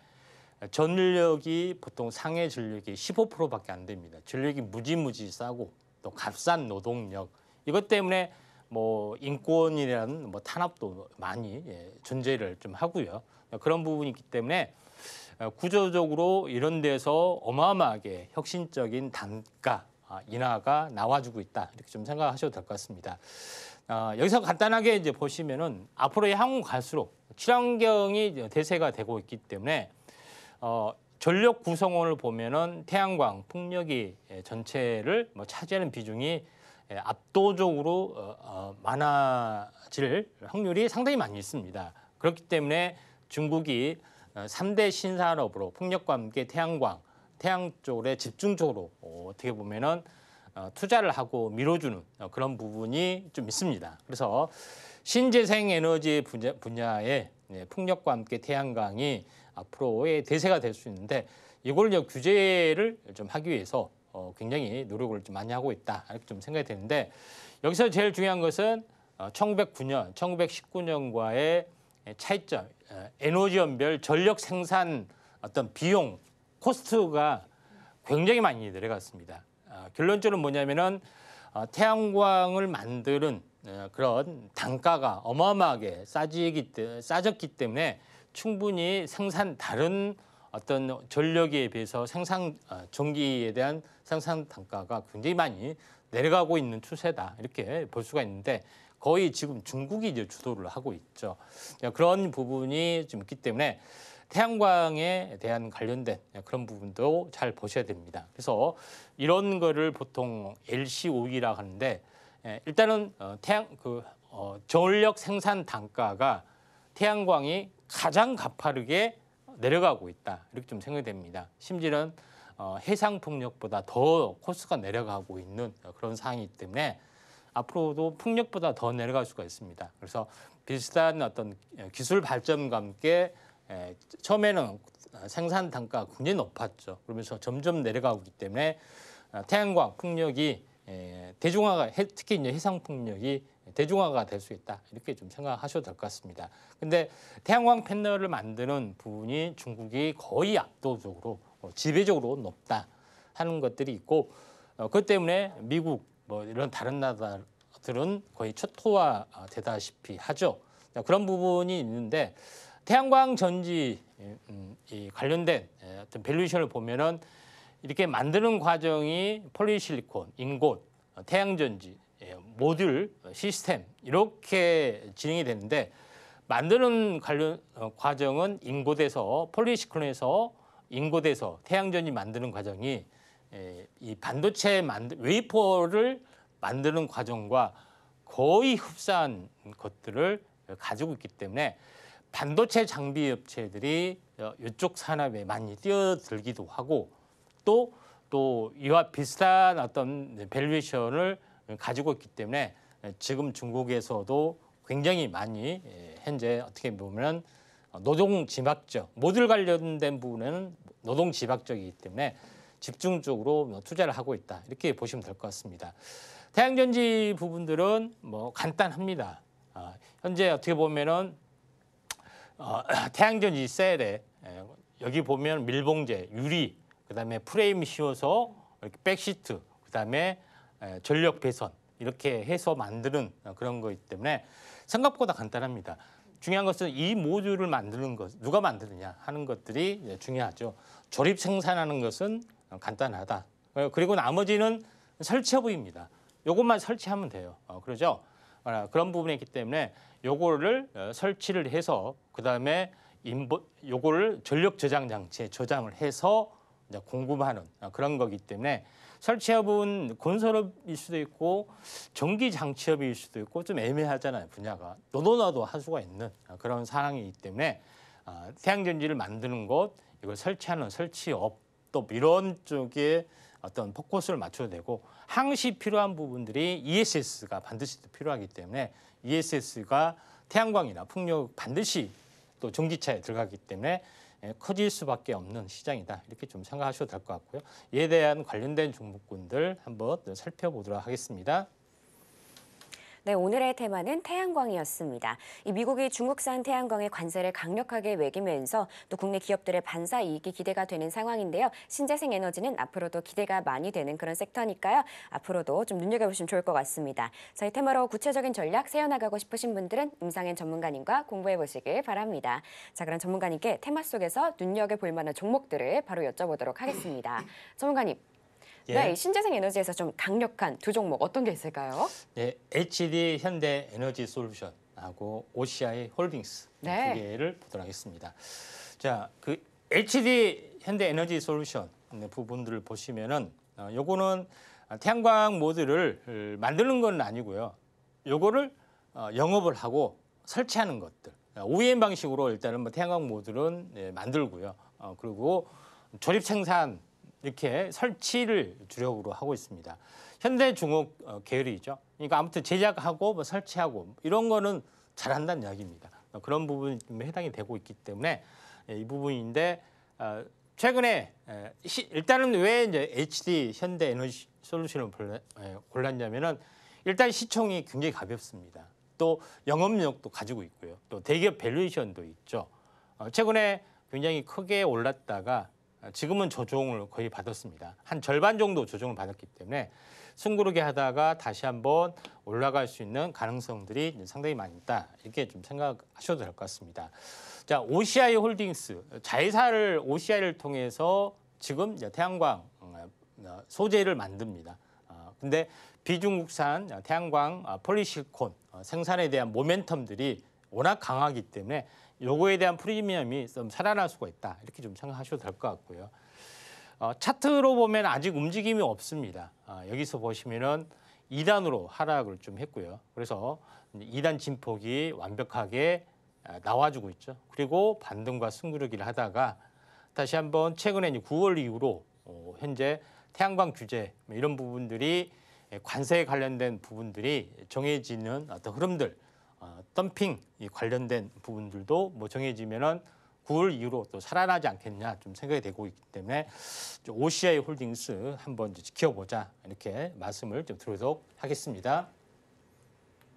전력이 보통 상해 전력이 15%밖에 안 됩니다. 전력이 무지무지 싸고 또 값싼 노동력 이것 때문에 뭐 인권이라는 뭐 탄압도 많이 존재를 좀 하고요. 그런 부분이 있기 때문에 구조적으로 이런 데서 어마어마하게 혁신적인 단가 인하가 나와주고 있다 이렇게 좀 생각하셔도 될 것 같습니다. 여기서 간단하게 이제 보시면은 앞으로 향후 갈수록 친환경이 대세가 되고 있기 때문에 전력 구성원을 보면은 태양광, 풍력이 전체를 뭐 차지하는 비중이 압도적으로 많아질 확률이 상당히 많이 있습니다. 그렇기 때문에 중국이 3대 신산업으로 풍력과 함께 태양광, 태양 쪽에 집중적으로 어떻게 보면은 투자를 하고 밀어주는 그런 부분이 좀 있습니다. 그래서 신재생 에너지 분야에 풍력과 함께 태양광이 앞으로의 대세가 될 수 있는데 이걸 규제를 좀 하기 위해서 굉장히 노력을 좀 많이 하고 있다 이렇게 좀 생각이 되는데 여기서 제일 중요한 것은 1909년, 1919년과의 차이점, 에너지연별 전력 생산 어떤 비용, 코스트가 굉장히 많이 내려갔습니다. 결론적으로 뭐냐면은 태양광을 만드는 그런 단가가 어마어마하게 싸졌기 때문에 충분히 다른 어떤 전력에 비해서 전기에 대한 생산 단가가 굉장히 많이 내려가고 있는 추세다 이렇게 볼 수가 있는데 거의 지금 중국이 이제 주도를 하고 있죠. 그런 부분이 좀 있기 때문에 태양광에 대한 관련된 그런 부분도 잘 보셔야 됩니다. 그래서 이런 거를 보통 LCOE라고 하는데 일단은 전력 생산 단가가 태양광이 가장 가파르게 내려가고 있다 이렇게 좀 생각이 됩니다. 심지어는 해상풍력보다 더 코스트가 내려가고 있는 그런 상황이기 때문에 앞으로도 풍력보다 더 내려갈 수가 있습니다. 그래서 비슷한 어떤 기술 발전과 함께 처음에는 생산 단가가 굉장히 높았죠. 그러면서 점점 내려가고 있기 때문에 태양광, 풍력이 대중화가 특히 이제 해상 풍력이 대중화가 될 수 있다 이렇게 좀 생각하셔도 될 것 같습니다. 근데 태양광 패널을 만드는 부분이 중국이 거의 압도적으로 지배적으로 높다 하는 것들이 있고 그것 때문에 미국 뭐 이런 다른 나라들은 거의 초토화 되다시피 하죠. 그런 부분이 있는데 태양광 전지 관련된 어떤 밸류에이션을 보면은 이렇게 만드는 과정이 폴리실리콘, 인곳, 태양전지, 모듈, 시스템 이렇게 진행이 되는데 만드는 과정은 인곳에서 폴리실리콘에서 인곳에서 태양전지 만드는 과정이 이 반도체 웨이퍼를 만드는 과정과 거의 흡사한 것들을 가지고 있기 때문에 반도체 장비 업체들이 이쪽 산업에 많이 뛰어들기도 하고 또 이와 비슷한 어떤 밸류에이션을 가지고 있기 때문에 지금 중국에서도 굉장히 많이 현재 어떻게 보면 노동 집약적 모듈 관련된 부분에는 노동 집약적이기 때문에 집중적으로 투자를 하고 있다 이렇게 보시면 될 것 같습니다. 태양전지 부분들은 뭐 간단합니다. 현재 어떻게 보면은 태양전지 셀에 여기 보면 밀봉재, 유리, 그다음에 프레임 씌워서 이렇게 백시트, 그다음에 전력 배선 이렇게 해서 만드는 그런 거이기 때문에 생각보다 간단합니다. 중요한 것은 이 모듈을 만드는 것, 누가 만드느냐 하는 것들이 이제 중요하죠. 조립 생산하는 것은 간단하다. 그리고 나머지는 설치업입니다. 요것만 설치하면 돼요. 그러죠? 그런 부분이 있기 때문에 요거를 설치를 해서 그다음에 요거를 전력 저장 장치에 저장을 해서 이제 공급하는 그런 거기 때문에 설치업은 건설업일 수도 있고 전기 장치업일 수도 있고 좀 애매하잖아요. 분야가 너도나도 할 수가 있는 그런 상황이기 때문에 태양전지를 만드는 것, 이걸 설치하는 설치업 또 이런 쪽에 어떤 포커스를 맞춰도 되고 항시 필요한 부분들이 ESS가 반드시 필요하기 때문에 ESS가 태양광이나 풍력 반드시 또 전기차에 들어가기 때문에 커질 수밖에 없는 시장이다. 이렇게 좀 생각하셔도 될 것 같고요. 이에 대한 관련된 종목군들 한번 살펴보도록 하겠습니다. 네, 오늘의 테마는 태양광이었습니다. 이 미국이 중국산 태양광의 관세를 강력하게 매기면서 또 국내 기업들의 반사 이익이 기대가 되는 상황인데요. 신재생 에너지는 앞으로도 기대가 많이 되는 그런 섹터니까요. 앞으로도 좀 눈여겨보시면 좋을 것 같습니다. 저희 테마로 구체적인 전략 세워나가고 싶으신 분들은 임상현 전문가님과 공부해보시길 바랍니다. 자, 그럼 전문가님께 테마 속에서 눈여겨볼 만한 종목들을 바로 여쭤보도록 하겠습니다. 전문가님. 예. 네, 신재생 에너지에서 좀 강력한 두 종목 어떤 게 있을까요? 네, HD 현대 에너지 솔루션하고 OCI 홀딩스 네. 두 개를 보도록 하겠습니다. 자, 그 HD 현대 에너지 솔루션 부분들을 보시면은 요거는 태양광 모듈을 만드는 건 아니고요. 요거를 영업을 하고 설치하는 것들. OEM 방식으로 일단은 뭐 태양광 모듈은 만들고요. 그리고 조립 생산 이렇게 설치를 주력으로 하고 있습니다. 현대중업 계열이죠. 그러니까 아무튼 제작하고 뭐 설치하고 이런 거는 잘한다는 이야기입니다. 그런 부분이 좀 해당이 되고 있기 때문에 이 부분인데 최근에 일단은 왜 이제 HD 현대 에너지 솔루션을 골랐냐면은 일단 시총이 굉장히 가볍습니다. 또 영업력도 가지고 있고요. 또 대기업 밸류에이션도 있죠. 최근에 굉장히 크게 올랐다가 지금은 조정을 거의 받았습니다. 한 절반 정도 조정을 받았기 때문에 숨고르게 하다가 다시 한번 올라갈 수 있는 가능성들이 상당히 많이 있다. 이렇게 좀 생각하셔도 될 것 같습니다. 자, OCI 홀딩스 자회사를 OCI를 통해서 지금 태양광 소재를 만듭니다. 근데 비중국산 태양광 폴리실콘 생산에 대한 모멘텀들이 워낙 강하기 때문에 요거에 대한 프리미엄이 좀 살아날 수가 있다. 이렇게 좀 생각하셔도 될 것 같고요. 차트로 보면 아직 움직임이 없습니다. 여기서 보시면은 2단으로 하락을 좀 했고요. 그래서 2단 진폭이 완벽하게 나와주고 있죠. 그리고 반등과 승부르기를 하다가 다시 한번 최근에 9월 이후로 현재 태양광 규제 이런 부분들이 관세에 관련된 부분들이 정해지는 어떤 흐름들 덤핑 관련된 부분들도 뭐 정해지면은 9월 이후로 또 살아나지 않겠냐 좀 생각이 되고 있기 때문에 OCI 홀딩스 한번 지켜보자 이렇게 말씀을 좀 드리도록 하겠습니다.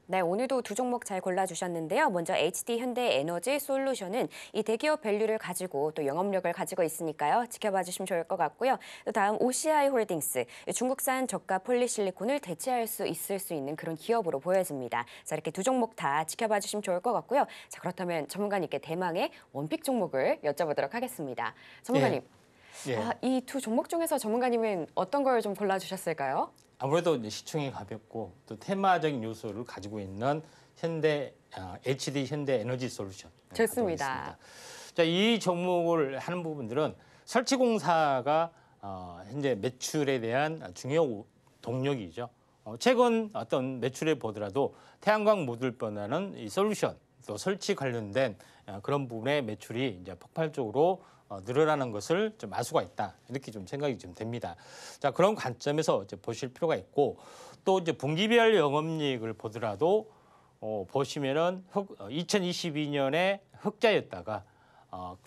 네, 오늘도 두 종목 잘 골라주셨는데요. 먼저 HD 현대 에너지 솔루션은 이 대기업 밸류를 가지고 또 영업력을 가지고 있으니까요. 지켜봐 주시면 좋을 것 같고요. 또 다음 OCI 홀딩스, 중국산 저가 폴리실리콘을 대체할 수 있는 그런 기업으로 보여집니다. 자, 이렇게 두 종목 다 지켜봐 주시면 좋을 것 같고요. 자, 그렇다면 전문가님께 대망의 원픽 종목을 여쭤보도록 하겠습니다. 전문가님, 이 두 종목 중에서 전문가님은 어떤 걸 좀 골라주셨을까요? 아무래도 이제 시총이 가볍고 또 테마적인 요소를 가지고 있는 HD 현대 에너지 솔루션. 좋습니다. 자, 이 종목을 하는 부분들은 설치공사가 현재 매출에 대한 중요 동력이죠. 최근 어떤 매출에 보더라도 태양광 모듈보다는 이 솔루션 또 설치 관련된 그런 부분의 매출이 이제 폭발적으로 늘어나는 것을 좀 알 수가 있다. 이렇게 좀 생각이 좀 됩니다. 자, 그런 관점에서 이제 보실 필요가 있고 또 이제 분기별 영업이익을 보더라도 보시면은 2022년에 흑자였다가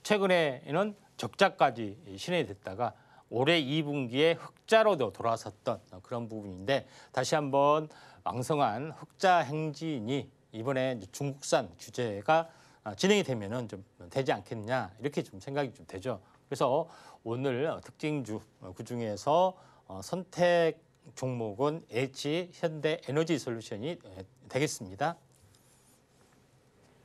최근에는 적자까지 실현이 됐다가 올해 2분기에 흑자로 돌아섰던 그런 부분인데 다시 한번 왕성한 흑자 행진이 이번에 중국산 규제가 진행이 되면은 좀 되지 않겠냐 이렇게 좀 생각이 좀 되죠. 그래서 오늘 특징주 그 중에서 선택 종목은 H 현대 에너지 솔루션이 되겠습니다.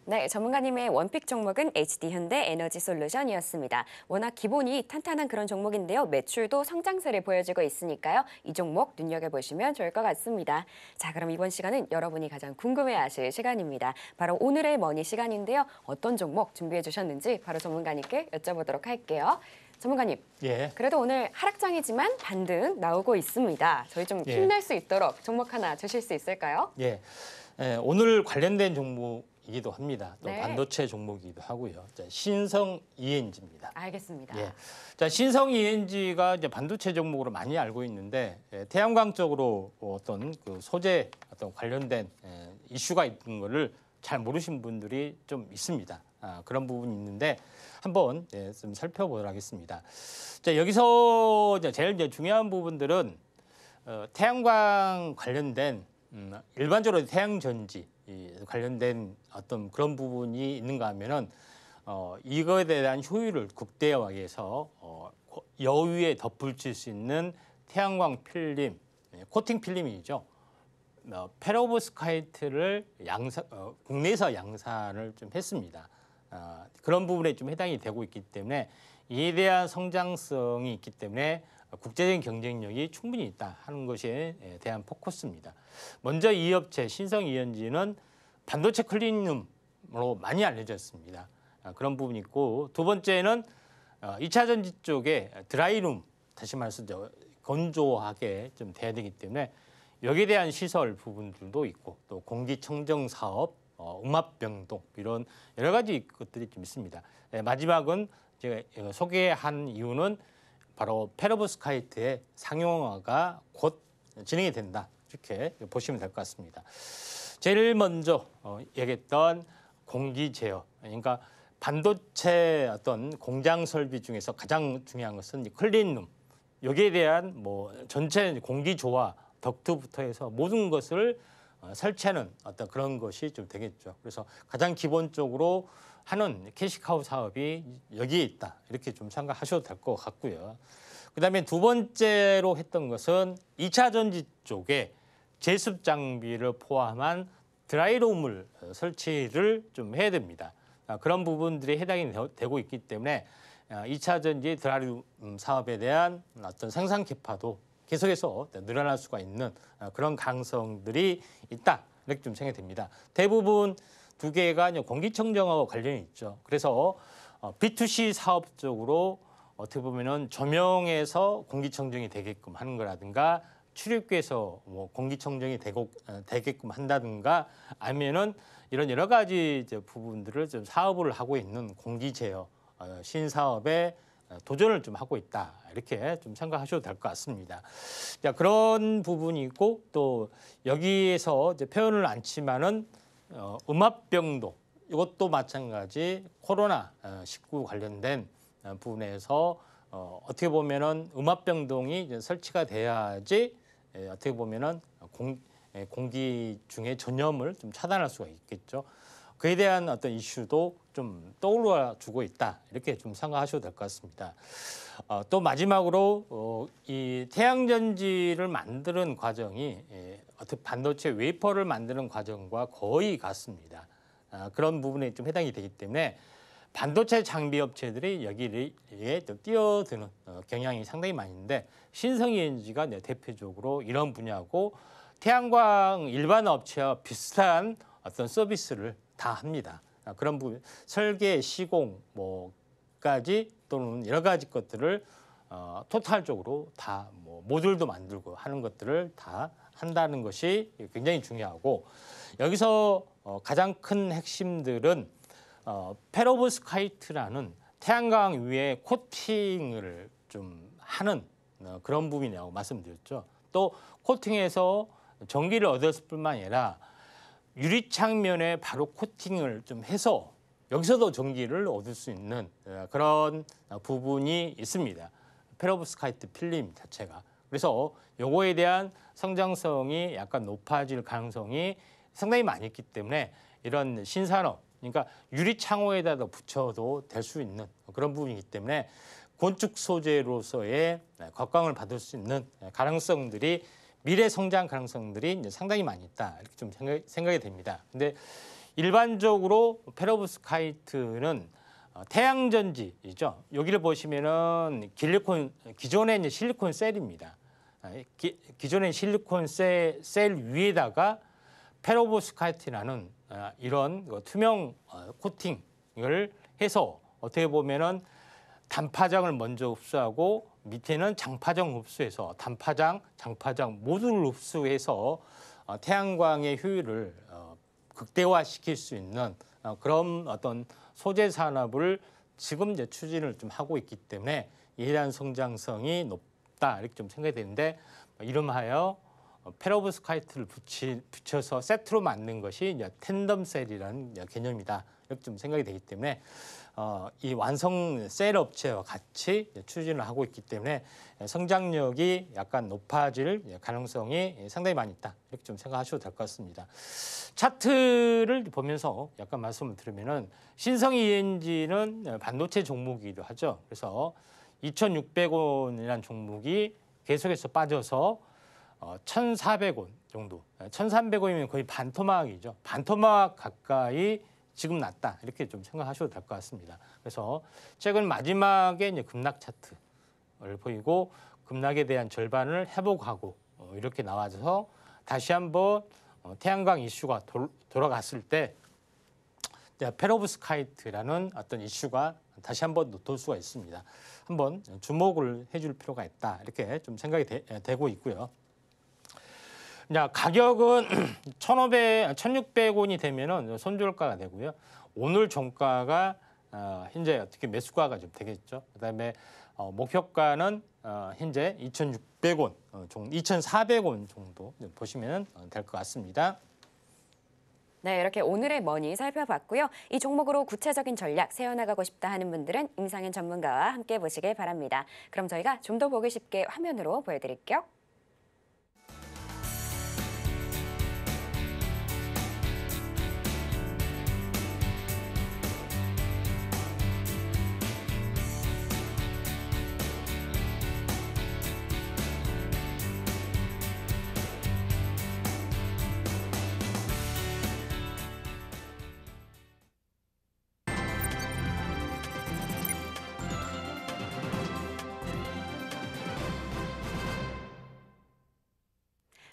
네, 전문가님의 원픽 종목은 HD현대 에너지솔루션이었습니다. 워낙 기본이 탄탄한 그런 종목인데요. 매출도 성장세를 보여주고 있으니까요. 이 종목 눈여겨보시면 좋을 것 같습니다. 자, 그럼 이번 시간은 여러분이 가장 궁금해하실 시간입니다. 바로 오늘의 머니 시간인데요. 어떤 종목 준비해 주셨는지 바로 전문가님께 여쭤보도록 할게요. 전문가님, 예. 그래도 오늘 하락장이지만 반등 나오고 있습니다. 저희 좀 예. 힘낼 수 있도록 종목 하나 주실 수 있을까요? 예. 오늘 관련된 종목이기도 합니다. 또 네. 반도체 종목이기도 하고요. 자, 신성 ENG입니다. 알겠습니다. 예. 자, 신성 ENG가 이제 반도체 종목으로 많이 알고 있는데 태양광 쪽으로 어떤 그 소재 어떤 관련된 이슈가 있는 거를 잘 모르신 분들이 좀 있습니다. 그런 부분이 있는데 한번 좀 살펴보도록 하겠습니다. 자, 여기서 제일 이제 중요한 부분들은 태양광 관련된 일반적으로 태양전지 관련된 어떤 그런 부분이 있는가 하면은 이거에 대한 효율을 극대화하기 위해서 여위에 덧붙일 수 있는 태양광 필름, 코팅 필름이죠. 페로브스카이트를 국내에서 양산을 좀 했습니다. 그런 부분에 좀 해당이 되고 있기 때문에 이에 대한 성장성이 있기 때문에 국제적인 경쟁력이 충분히 있다 하는 것에 대한 포커스입니다. 먼저 이 업체 신성 ENG는 반도체 클린룸으로 많이 알려졌습니다. 그런 부분이 있고 두 번째는 2차 전지 쪽에 드라이룸, 다시 말해서 건조하게 좀 돼야 되기 때문에 여기에 대한 시설 부분들도 있고 또 공기청정 사업, 음압병동 이런 여러 가지 것들이 좀 있습니다. 마지막은 제가 소개한 이유는 바로 페로브스카이트의 상용화가 곧 진행이 된다. 이렇게 보시면 될 것 같습니다. 제일 먼저 얘기했던 공기 제어, 그러니까 반도체 어떤 공장 설비 중에서 가장 중요한 것은 클린룸. 여기에 대한 뭐 전체 공기 조화, 덕트부터 해서 모든 것을 설치하는 어떤 그런 것이 좀 되겠죠. 그래서 가장 기본적으로 하는 캐시카우 사업이 여기에 있다. 이렇게 좀 생각하셔도 될 것 같고요. 그다음에 두 번째로 했던 것은 2차 전지 쪽에 제습 장비를 포함한 드라이룸을 설치를 좀 해야 됩니다. 그런 부분들이 해당이 되고 있기 때문에 2차 전지 드라이룸 사업에 대한 어떤 생산 캐파도 계속해서 늘어날 수가 있는 그런 가능성들이 있다. 이렇게 좀 생각이 됩니다. 대부분 두 개가 공기청정하고 관련이 있죠. 그래서 B2C 사업 쪽으로 어떻게 보면은 조명에서 공기청정이 되게끔 하는 거라든가 출입구에서 뭐 공기청정이 되게끔 한다든가 아니면은 이런 여러 가지 이제 부분들을 좀 사업을 하고 있는 공기제어 신사업에 도전을 좀 하고 있다. 이렇게 좀 생각하셔도 될 것 같습니다. 자, 그런 부분이 있고 또 여기에서 이제 표현을 않지만은 음압병동 이것도 마찬가지 코로나19 관련된 부분에서 어떻게 보면은 음압병동이 이제 설치가 돼야지 어떻게 보면은 공기 중에 전염을 좀 차단할 수가 있겠죠. 그에 대한 어떤 이슈도 좀 떠올라 주고 있다. 이렇게 좀 생각하셔도 될 것 같습니다. 또 마지막으로 이 태양전지를 만드는 과정이 어떻게 반도체 웨이퍼를 만드는 과정과 거의 같습니다. 그런 부분에 좀 해당이 되기 때문에 반도체 장비 업체들이 여기에 좀 뛰어드는 경향이 상당히 많이 있는데 신성 ENG가 대표적으로 이런 분야고 태양광 일반 업체와 비슷한 어떤 서비스를 다 합니다. 그런 부분 설계, 시공 뭐까지 또는 여러 가지 것들을 토탈적으로 다 뭐 모듈도 만들고 하는 것들을 다 한다는 것이 굉장히 중요하고 여기서 가장 큰 핵심들은 페로브스카이트라는 태양광 위에 코팅을 좀 하는 그런 부분이라고 말씀드렸죠. 또 코팅에서 전기를 얻었을 뿐만 아니라 유리창면에 바로 코팅을 좀 해서 여기서도 전기를 얻을 수 있는 그런 부분이 있습니다. 페로브스카이트 필름 자체가. 그래서 요거에 대한 성장성이 약간 높아질 가능성이 상당히 많이 있기 때문에 이런 신산업, 그러니까 유리창호에다 붙여도 될 수 있는 그런 부분이기 때문에 건축 소재로서의 각광을 받을 수 있는 가능성들이 미래 성장 가능성들이 이제 상당히 많이 있다 이렇게 좀 생각이 됩니다. 근데 일반적으로 페로브스카이트는 태양전지이죠. 여기를 보시면은 기존의 이제 실리콘 셀입니다. 기존의 실리콘 셀 위에다가 페로브스카이트라는 이런 투명 코팅을 해서 어떻게 보면은 단파장을 먼저 흡수하고 밑에는 장파장 흡수해서 단파장, 장파장 모두를 흡수해서 태양광의 효율을 극대화시킬 수 있는 그런 어떤 소재 산업을 지금 이제 추진을 좀 하고 있기 때문에 이에 대한 성장성이 높다 이렇게 좀 생각이 되는데 이름하여 페로브스카이트를 붙여서 세트로 만든 것이 이제 텐덤 셀이라는 개념이다 이렇게 좀 생각이 되기 때문에 이 완성 셀 업체와 같이 추진을 하고 있기 때문에 성장력이 약간 높아질 가능성이 상당히 많이 있다 이렇게 좀 생각하셔도 될 것 같습니다. 차트를 보면서 약간 말씀을 드리면은 신성 ENG는 반도체 종목이기도 하죠. 그래서 2,600원이라는 종목이 계속해서 빠져서 1,400원 정도, 1,300원이면 거의 반토막이죠. 반토막 가까이 지금 났다 이렇게 좀 생각하셔도 될 것 같습니다. 그래서 최근 마지막에 이제 급락 차트를 보이고 급락에 대한 절반을 회복하고 이렇게 나와서 다시 한번 태양광 이슈가 돌아갔을 때 페로브스카이트라는 어떤 이슈가 다시 한번 돌 수가 있습니다. 한번 주목을 해줄 필요가 있다 이렇게 좀 생각이 되고 있고요. 자, 가격은 1,600원이 되면은 손절가가 되고요. 오늘 종가가 현재 어떻게 매수가가 좀 되겠죠. 그다음에 목표가는 현재 2,600원, 2,400원 정도 보시면 될 것 같습니다. 네, 이렇게 오늘의 머니 살펴봤고요. 이 종목으로 구체적인 전략 세워나가고 싶다 하는 분들은 임상현 전문가와 함께 보시길 바랍니다. 그럼 저희가 좀 더 보기 쉽게 화면으로 보여드릴게요.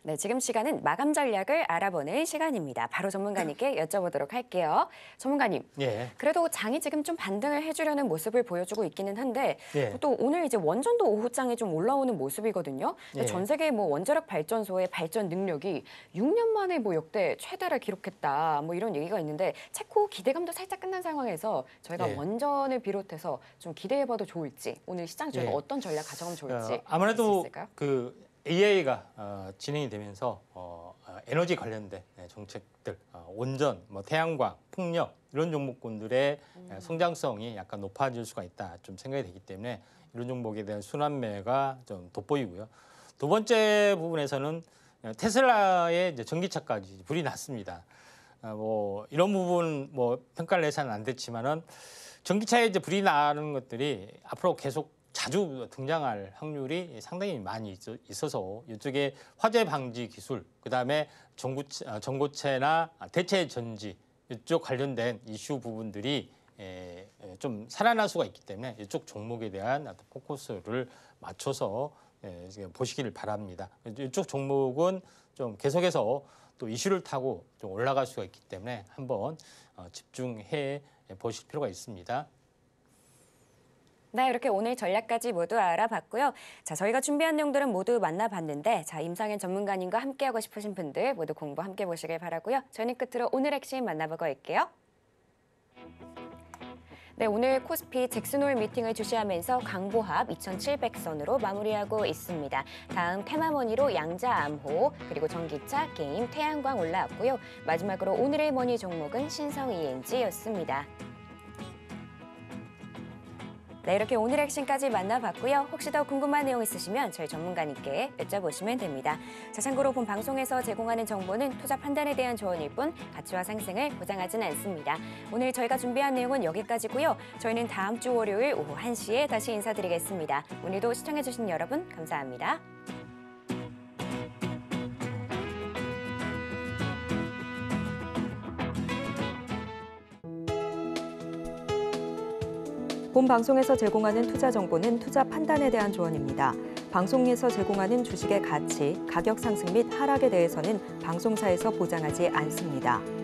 네, 지금 시간은 마감 전략을 알아보는 시간입니다. 바로 전문가님께 여쭤보도록 할게요. 전문가님, 예. 그래도 장이 지금 좀 반등을 해주려는 모습을 보여주고 있기는 한데 예. 또 오늘 이제 원전도 오후장에 좀 올라오는 모습이거든요. 예. 전 세계 뭐 원자력 발전소의 발전 능력이 6년 만에 뭐 역대 최다를 기록했다. 뭐 이런 얘기가 있는데 체코 기대감도 살짝 끝난 상황에서 저희가 예. 원전을 비롯해서 좀 기대해봐도 좋을지 오늘 시장 저희가 예. 어떤 전략 가져가면 좋을지 아무래도 알수 있을까요? 그 AI가 진행이 되면서 에너지 관련된 정책들, 온전, 뭐 태양광, 풍력 이런 종목군들의 성장성이 약간 높아질 수가 있다 좀 생각이 되기 때문에 이런 종목에 대한 순환매가 좀 돋보이고요. 두 번째 부분에서는 테슬라의 이제 전기차까지 불이 났습니다. 뭐 이런 부분 뭐 평가를 해서는 안 됐지만은 전기차에 이제 불이 나는 것들이 앞으로 계속 자주 등장할 확률이 상당히 많이 있어서 이쪽에 화재 방지 기술, 그다음에 전고체나 대체 전지 이쪽 관련된 이슈 부분들이 좀 살아날 수가 있기 때문에 이쪽 종목에 대한 포커스를 맞춰서 보시기를 바랍니다. 이쪽 종목은 좀 계속해서 또 이슈를 타고 좀 올라갈 수가 있기 때문에 한번 집중해 보실 필요가 있습니다. 네, 이렇게 오늘 전략까지 모두 알아봤고요. 자, 저희가 준비한 내용들은 모두 만나봤는데 자, 임상현 전문가님과 함께하고 싶으신 분들 모두 공부 함께 보시길 바라고요. 저희는 끝으로 오늘 핵심 만나보고 올게요. 네, 오늘 코스피 잭슨홀 미팅을 주시하면서 강보합 2,700선으로 마무리하고 있습니다. 다음 테마머니로 양자 암호, 그리고 전기차, 게임, 태양광 올라왔고요. 마지막으로 오늘의 머니 종목은 신성 ENG였습니다. 네, 이렇게 오늘 핵심까지 만나봤고요. 혹시 더 궁금한 내용 있으시면 저희 전문가님께 여쭤보시면 됩니다. 자, 참고로 본 방송에서 제공하는 정보는 투자 판단에 대한 조언일 뿐 가치와 상승을 보장하지는 않습니다. 오늘 저희가 준비한 내용은 여기까지고요. 저희는 다음 주 월요일 오후 1시에 다시 인사드리겠습니다. 오늘도 시청해주신 여러분 감사합니다. 본 방송에서 제공하는 투자 정보는 투자 판단에 대한 조언입니다. 방송에서 제공하는 주식의 가치, 가격 상승 및 하락에 대해서는 방송사에서 보장하지 않습니다.